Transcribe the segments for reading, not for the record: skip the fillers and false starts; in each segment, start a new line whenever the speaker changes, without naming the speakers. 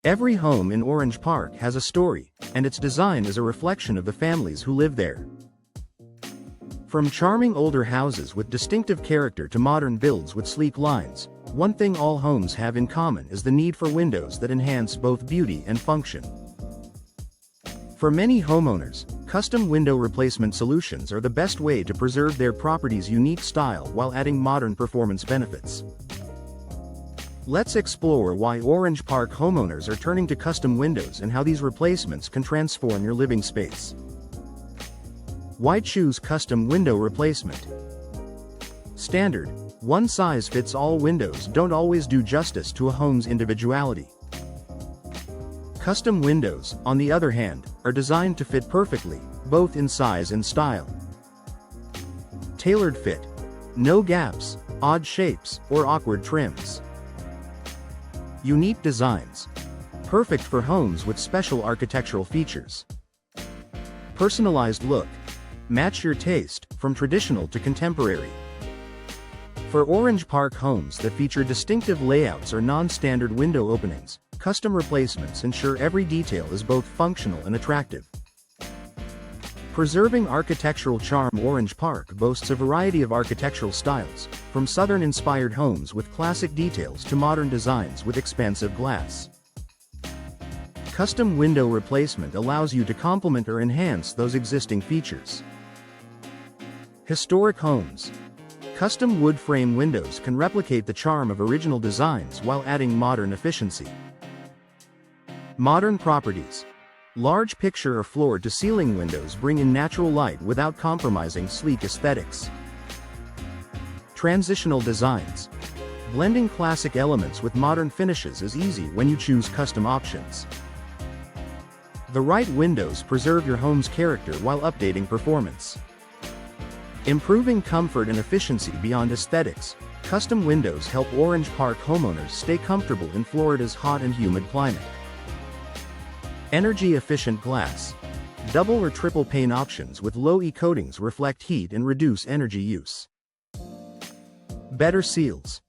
Every home in Orange Park has a story, and its design is a reflection of the families who live there. From charming older houses with distinctive character to modern builds with sleek lines, one thing all homes have in common is the need for windows that enhance both beauty and function. For many homeowners, custom window replacement solutions are the best way to preserve their property's unique style while adding modern performance benefits. Let's explore why Orange Park homeowners are turning to custom windows and how these replacements can transform your living space. Why choose custom window replacement? Standard, one-size-fits-all windows don't always do justice to a home's individuality. Custom windows, on the other hand, are designed to fit perfectly, both in size and style. Tailored fit. No gaps, odd shapes, or awkward trims. Unique designs. Perfect for homes with special architectural features. Personalized look. Match your taste, from traditional to contemporary. For Orange Park homes that feature distinctive layouts or non-standard window openings, custom replacements ensure every detail is both functional and attractive. Preserving architectural charm. Orange Park boasts a variety of architectural styles, from Southern-inspired homes with classic details to modern designs with expansive glass. Custom window replacement allows you to complement or enhance those existing features. Historic homes. Custom wood frame windows can replicate the charm of original designs while adding modern efficiency. Modern properties. Large picture or floor-to-ceiling windows bring in natural light without compromising sleek aesthetics. Transitional designs. Blending classic elements with modern finishes is easy when you choose custom options. The right windows preserve your home's character while updating performance. Improving comfort and efficiency beyond aesthetics. Custom windows help Orange Park homeowners stay comfortable in Florida's hot and humid climate. Energy-efficient glass. Double or triple pane options with low-E coatings reflect heat and reduce energy use. Better seals.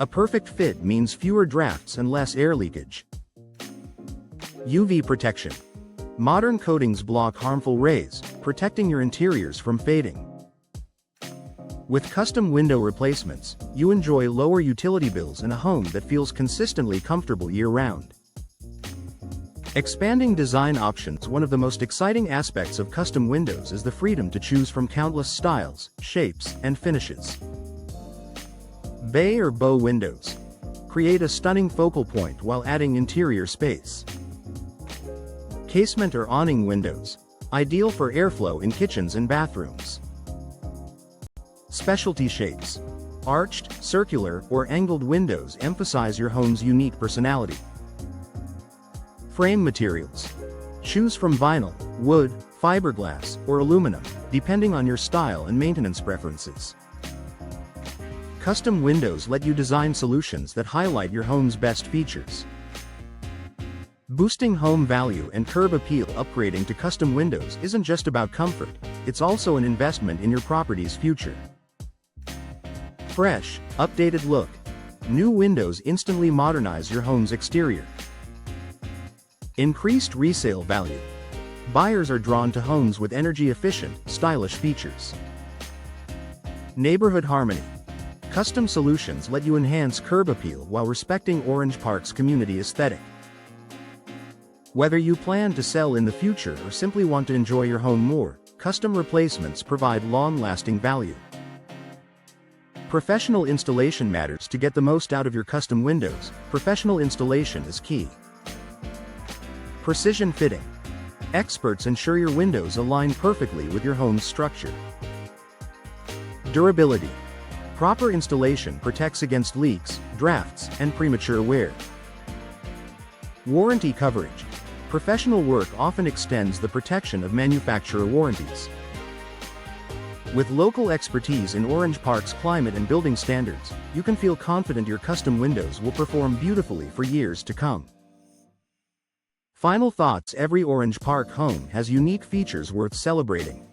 A perfect fit means fewer drafts and less air leakage. UV protection. Modern coatings block harmful rays, protecting your interiors from fading. With custom window replacements, you enjoy lower utility bills in a home that feels consistently comfortable year-round. Expanding design options. One of the most exciting aspects of custom windows is the freedom to choose from countless styles, shapes, and finishes. Bay or bow windows. Create a stunning focal point while adding interior space. Casement or awning windows. Ideal for airflow in kitchens and bathrooms. Specialty shapes. Arched, circular, or angled windows emphasize your home's unique personality. Frame materials. Choose from vinyl, wood, fiberglass, or aluminum, depending on your style and maintenance preferences. Custom windows let you design solutions that highlight your home's best features. Boosting home value and curb appeal. Upgrading to custom windows isn't just about comfort, it's also an investment in your property's future. Fresh, updated look. New windows instantly modernize your home's exterior. Increased resale value. Buyers are drawn to homes with energy-efficient, stylish features. Neighborhood harmony. Custom solutions let you enhance curb appeal while respecting Orange Park's community aesthetic. Whether you plan to sell in the future or simply want to enjoy your home more, custom replacements provide long-lasting value. Professional installation matters. To get the most out of your custom windows, professional installation is key. Precision fitting. Experts ensure your windows align perfectly with your home's structure. Durability. Proper installation protects against leaks, drafts, and premature wear. Warranty coverage. Professional work often extends the protection of manufacturer warranties. With local expertise in Orange Park's climate and building standards, you can feel confident your custom windows will perform beautifully for years to come. Final thoughts. Every Orange Park home has unique features worth celebrating.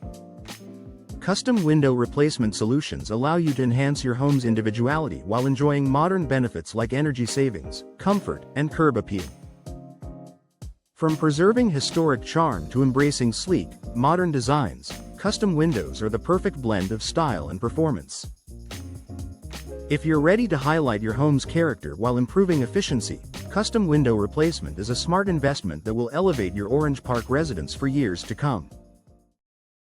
Custom window replacement solutions allow you to enhance your home's individuality while enjoying modern benefits like energy savings, comfort, and curb appeal. From preserving historic charm to embracing sleek, modern designs, custom windows are the perfect blend of style and performance. If you're ready to highlight your home's character while improving efficiency, custom window replacement is a smart investment that will elevate your Orange Park residence for years to come.